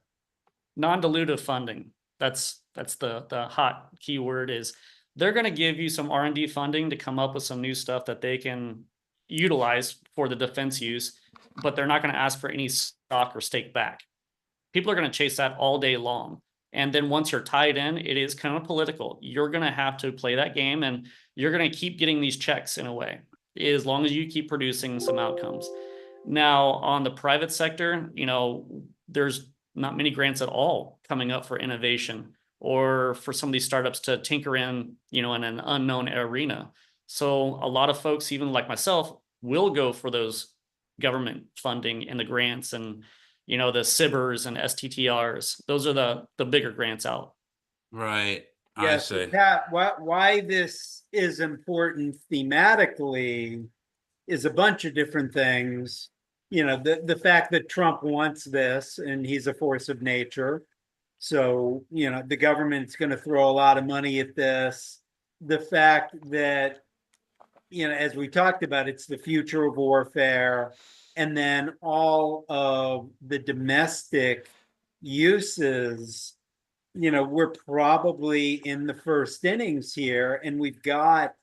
Non-dilutive funding. That's the hot keyword is they're going to give you some R&D funding to come up with some new stuff that they can utilize for the defense use, but they're not going to ask for any stock or stake back. People are going to chase that all day long. And then once you're tied in, it is kind of political. You're going to have to play that game and you're going to keep getting these checks in a way, as long as you keep producing some outcomes. Now, on the private sector, there's not many grants at all coming up for innovation or for some of these startups to tinker in, in an unknown arena. So a lot of folks, even like myself, will go for those government funding and the grants and, the SBIRs and STTRs. Those are the bigger grants out. Right. I Yes, see. Pat, why this is important thematically is a bunch of different things. The fact that Trump wants this and he's a force of nature. So, the government's going to throw a lot of money at this. The fact that, as we talked about, it's the future of warfare. And then all of the domestic uses, we're probably in the first innings here. And we've got,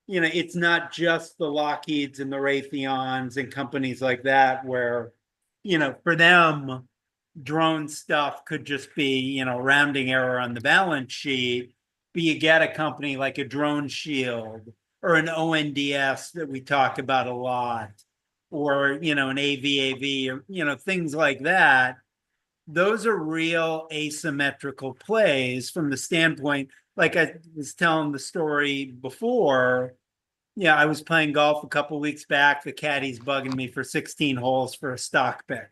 it's not just the Lockheeds and the Raytheons and companies like that where, for them, drone stuff could just be, rounding error on the balance sheet. But you get a company like a Drone Shield or an ONDS that we talk about a lot, or, an AVAV, or, things like that. Those are real asymmetrical plays from the standpoint, like I was telling the story before. Yeah, I was playing golf a couple weeks back. The caddy's bugging me for 16 holes for a stock pick.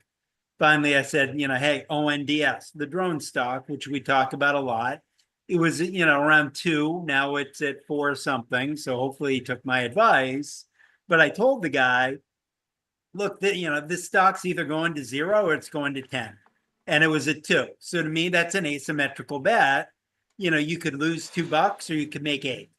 Finally, I said, hey, ONDS, the drone stock, which we talk about a lot. It was, around 2. Now it's at 4 something. So hopefully he took my advice. But I told the guy, look, this stock's either going to 0 or it's going to 10. And it was at 2. So to me, that's an asymmetrical bet. You could lose $2 or you could make 8.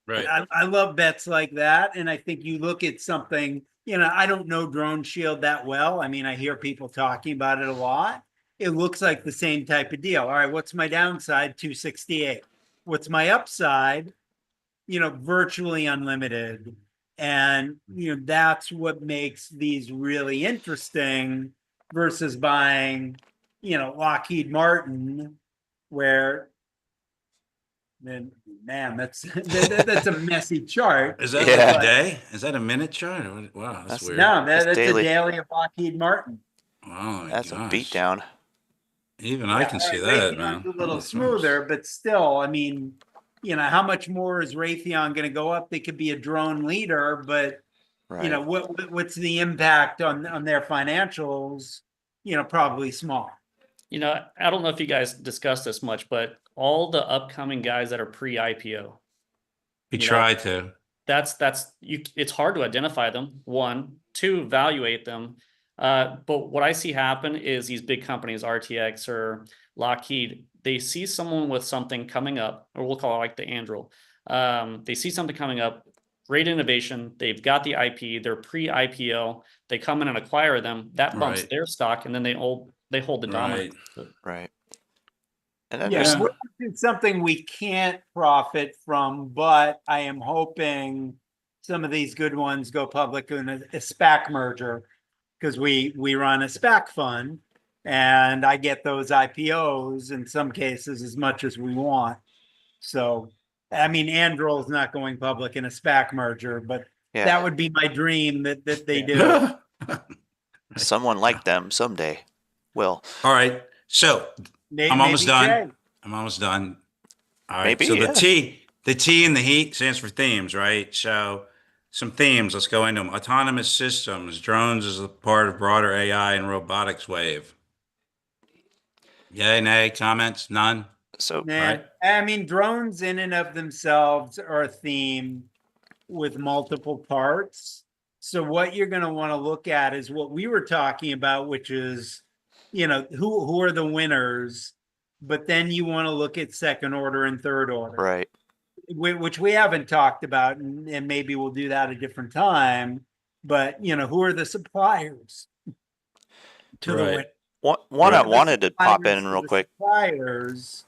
Right. I love bets like that. And I think you look at something, I don't know Drone Shield that well. I mean, I hear people talking about it a lot. It looks like the same type of deal. All right, what's my downside? 268. What's my upside? Virtually unlimited. And, that's what makes these really interesting versus buying, Lockheed Martin, where, then, man, that's a messy chart. Is that Yeah. like a day? Is that a minute chart? Wow, that's weird. No, that's daily. a daily of Lockheed Martin. Oh my That's gosh. a beatdown. Even I can see that, man. Raytheon's a little Holy smokes. smoother, but still, I mean, how much more is Raytheon going to go up? They could be a drone leader, but Right. what's the impact on their financials? Probably small. I don't know if you guys discussed this much, but all the upcoming guys that are pre-IPO, We tried to. it's hard to identify them. 1, 2, evaluate them. But what I see happen is these big companies, RTX or Lockheed, they see someone with something coming up, or we'll call it like the Anduril. They see something coming up, great innovation. They've got the IP, they're pre-IPO. They come in and acquire them. That bumps Right. their stock, and then they hold the dominance. Right. And then Yeah, it's something we can't profit from, but I am hoping some of these good ones go public in a SPAC merger, because we run a SPAC fund and I get those IPOs in some cases as much as we want. So, I mean, Anduril is not going public in a SPAC merger, but Yeah. That would be my dream that they Yeah. do. All Someone like them someday will. right. So I'm almost Maybe done. Jay. I'm almost done. All right. Maybe, So yeah. the T in the heat stands for themes, right? So some themes, let's go into them. Autonomous systems, drones as a part of broader AI and robotics wave. Yay, nay, comments? None? So All right. I mean, drones in and of themselves are a theme with multiple parts. So what you're going to want to look at is what we were talking about, which is, who are the winners, but then you want to look at second order and third order, right. which we haven't talked about, and maybe we'll do that a different time. But who are the suppliers to the Right. win? One I Right. wanted to pop in Suppliers to real the quick. suppliers.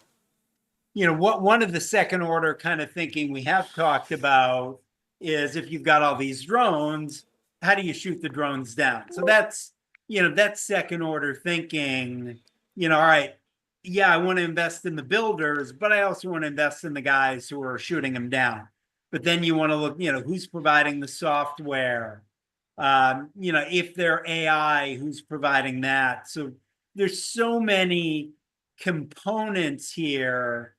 What one of the second order kind of thinking we have talked about is if you've got all these drones, how do you shoot the drones down? So that's second order thinking, all right, yeah, I want to invest in the builders, but I also want to invest in the guys who are shooting them down. But then you want to look, who's providing the software, if they're AI, who's providing that. So there's so many components here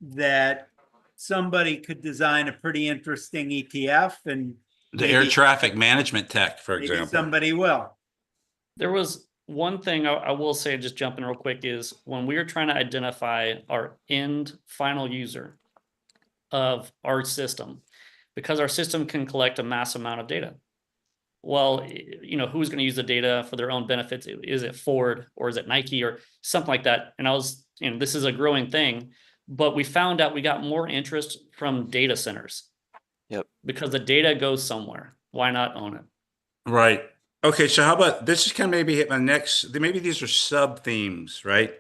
that somebody could design a pretty interesting ETF, and The air traffic management tech, for maybe example. somebody will. There was one thing I will say, just jumping real quick, is when we were trying to identify our end final user of our system, because our system can collect a mass amount of data. Well, who's going to use the data for their own benefits? Is it Ford or is it Nike or something like that? And this is a growing thing, but we found out we got more interest from data centers. Yep. Because the data goes somewhere. Why not own it? Right. Okay. So how about this is kind of maybe hit my next, maybe these are sub themes, right?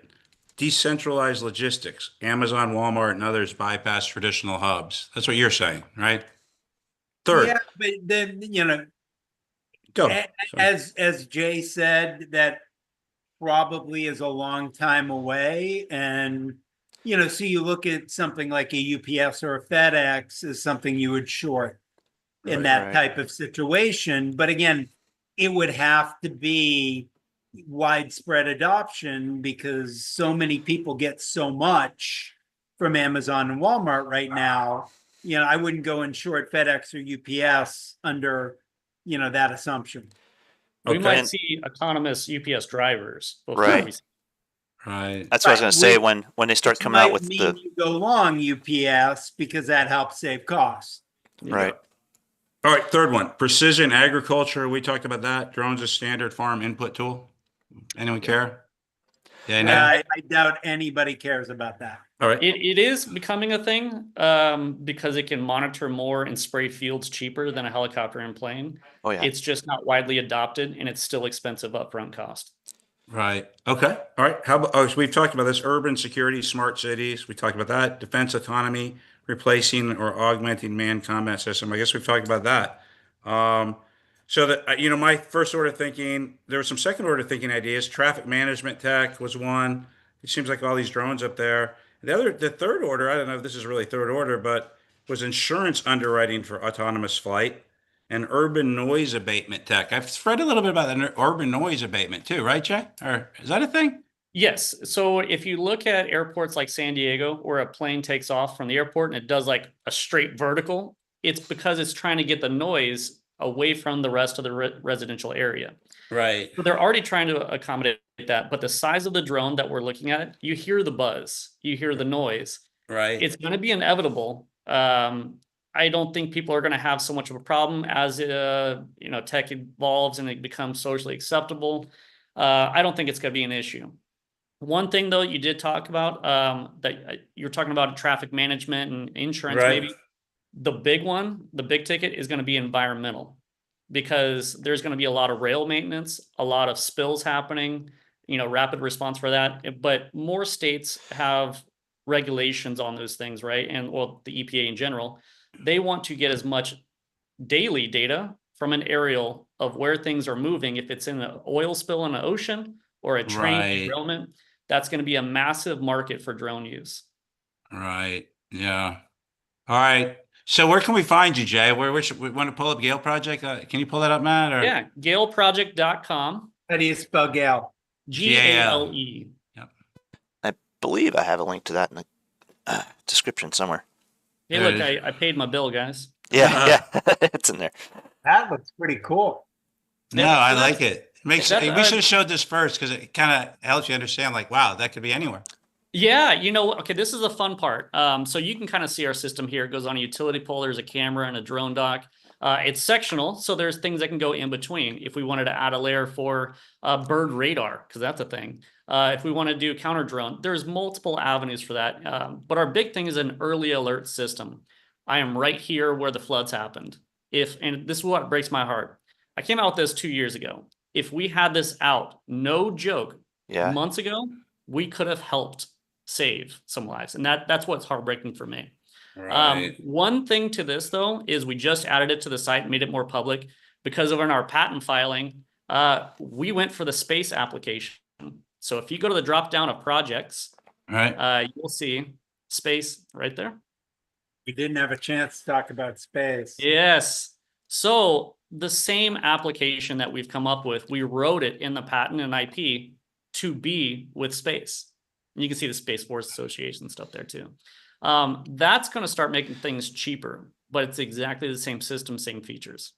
Decentralized logistics. Amazon, Walmart, and others bypass traditional hubs. That's what you're saying, right? Third. Yeah, but then Go. Sorry. as Jay said, that probably is a long time away, and so you look at something like a UPS or a FedEx as something you would short in Right. that Right. type of situation. But again, it would have to be widespread adoption because so many people get so much from Amazon and Walmart right now. I wouldn't go and short FedEx or UPS under, that assumption. We Okay. might see autonomous UPS drivers before Right. we see. Right. That's what I was Right, going to say which- when they start Which coming out might with mean you go long UPS because that helps save costs. right. All right. Third one, precision agriculture. We talked about that. Drones as standard farm input tool. Anyone care? Yeah. No? I doubt anybody cares about that. All right. It is becoming a thing because it can monitor more and spray fields cheaper than a helicopter and plane. Oh yeah. It's just not widely adopted and it's still expensive upfront cost. Right. Okay. All right. How about, so we've talked about this urban security, smart cities. We talked about that. Defense autonomy, replacing or augmenting manned combat system. I guess we've talked about that. So that, my first order thinking, there were some second order thinking ideas. Traffic management tech was one. It seems like all these drones up there. The third order, I don't know if this is really third order, but was insurance underwriting for autonomous flight and urban noise abatement tech. I've read a little bit about the urban noise abatement too, right, Jay? Or is that a thing? Yes. So if you look at airports like San Diego, where a plane takes off from the airport and it does like a straight vertical, it's because it's trying to get the noise away from the rest of the residential area. Right. So they're already trying to accommodate that, but the size of the drone that we're looking at, you hear the buzz, you hear the noise. Right. It's going to be inevitable. I don't think people are going to have so much of a problem as tech evolves and it becomes socially acceptable. I don't think it's going to be an issue. One thing though, you did talk about that you're talking about traffic management and insurance. Right. Maybe the big one, the big ticket is going to be environmental, because there's going to be a lot of rail maintenance, a lot of spills happening, rapid response for that. But more states have regulations on those things, right? And well, the EPA in general, they want to get as much daily data from an aerial of where things are moving. If it's in an oil spill in the ocean or a train derailment, that's going to be a massive market for drone use. Right. Yeah. All right. So where can we find you, Jay? Where should we want to pull up GALE Project? Can you pull that up, Matt? Or Yeah, galeproject.com. How do you spell Gale? GALE. Yep. I believe I have a link to that in the description somewhere. Hey, There look, it is. I paid my bill, guys. Yeah, yeah, it's in there. That looks pretty cool. No, Yeah, I so like it. It makes that's, we should have showed this first because it kind of helps you understand. Like, wow, that could be anywhere. Yeah, okay, this is the fun part. So you can kind of see our system here. It goes on a utility pole. There's a camera and a drone dock. It's sectional, so there's things that can go in between. If we wanted to add a layer for bird radar, because that's a thing. If we want to do counter drone, there's multiple avenues for that. But our big thing is an early alert system. I am right here where the floods happened. And this is what breaks my heart. I came out with this 2 years ago. If we had this out, no joke, Yeah. months ago, we could have helped save some lives. And that's what's heartbreaking for me. Right. One thing to this, though, is we just added it to the site and made it more public because of in our patent filing, we went for the space application. So if you go to the drop down of projects, Right. you'll see space right there. We didn't have a chance to talk about space. Yes. So the same application that we've come up with, we wrote it in the patent and IP to be with space. And you can see the Space Force Association stuff there too. That's going to start making things cheaper, but it's exactly the same system, same features.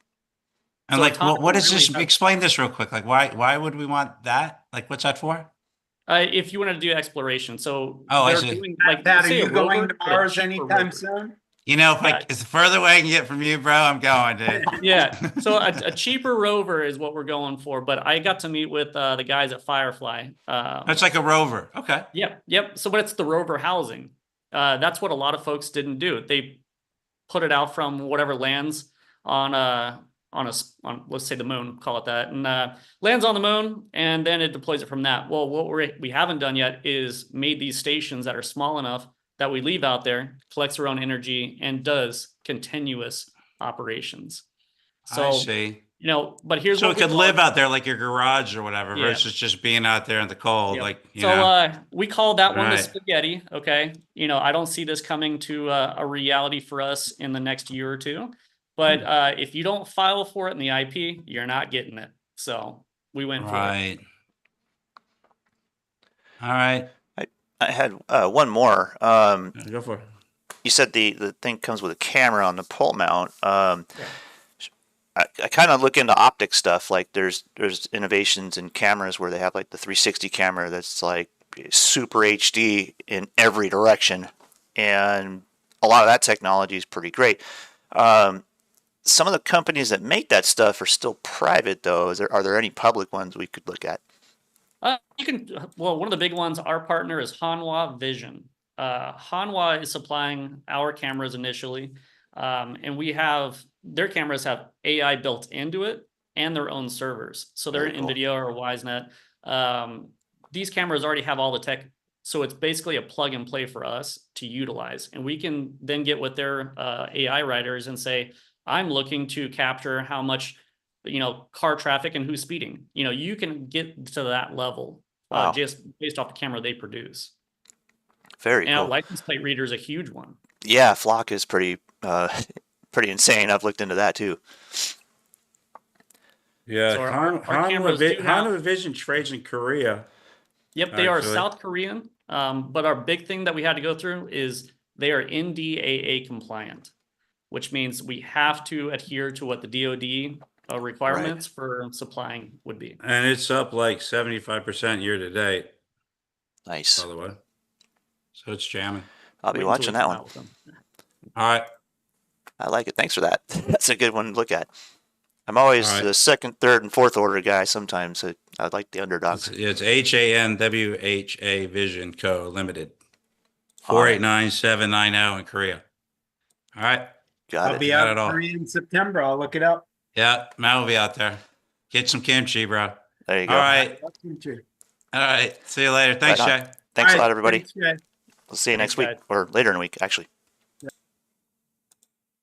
And So like, autonomy what is really this? does- Explain this real quick. Like, why would we want that? Like, what's that for? If you wanted to do exploration, so Oh, I they're see. doing Pat, are say you a going rover, to but a Mars cheaper anytime rover. soon? You know, if Yeah. like, the further away I can get from you, bro, I'm going, dude. Yeah, so a cheaper rover is what we're going for. But I got to meet with the guys at Firefly. It's like a rover. Okay. Yep. So, but it's the rover housing. That's what a lot of folks didn't do. They put it out from whatever lands on let's say the moon, call it that, and lands on the moon, and then it deploys it from that. Well, what we haven't done yet is made these stations that are small enough that we leave out there, collects their own energy, and does continuous operations. So, I see. but here's So what it could we live call out there like your garage or whatever, Yeah. versus just being out there in the cold. Yep. Like, you So know. we call that one the Right. spaghetti. Okay. I don't see this coming to a reality for us in the next year or two. But if you don't file for it in the IP, you're not getting it. So we went for it. Right. All right. I had one more. Go for it. You said the thing comes with a camera on the pole mount. I kind of look into optic stuff. Like there's innovations in cameras where they have like the 360 camera that's like super HD in every direction, and a lot of that technology is pretty great. Some of the companies that make that stuff are still private, though. Are there any public ones we could look at? One of the big ones, our partner is Hanwha Vision. Hanwha is supplying our cameras initially. And their cameras have AI built into it and their own servers. So they're Very cool. NVIDIA or WiseNet. These cameras already have all the tech. So it's basically a plug and play for us to utilize. And we can then get with their AI writers and say, I'm looking to capture how much, car traffic and who's speeding. You can get to that level just based off the camera they produce. Very And cool. license plate reader is a huge one. Yeah, Flock is pretty insane. I've looked into that too. Yeah. So our cameras do have- Hanwha Vision trades in Korea. Yep, they are Actually. South Korean. But our big thing that we had to go through is they are NDAA compliant, which means we have to adhere to what the DoD requirements for supplying would be. And it's up like 75% year to date, Nice. by the way. So it's jamming. I'll be Wait watching until we that come one. out with them. All right. I like it. Thanks for that. That's a good one to look at. I'm always All right. the second, third, and fourth order guy. Sometimes I like the underdogs. It's HANWHA Vision Co. Limited. All right. 489790 in Korea. All right. Got I'll it. be Not out at all. in Korea in September. I'll look it up. Yeah, Matt will be out there. Get some kimchi, bro. There you go. All right. Thanks, All right. See you later. Thanks, Right on. Jay. Thanks a lot, everybody. Jay. We'll see you next Thanks, week guys. or later in the week, actually.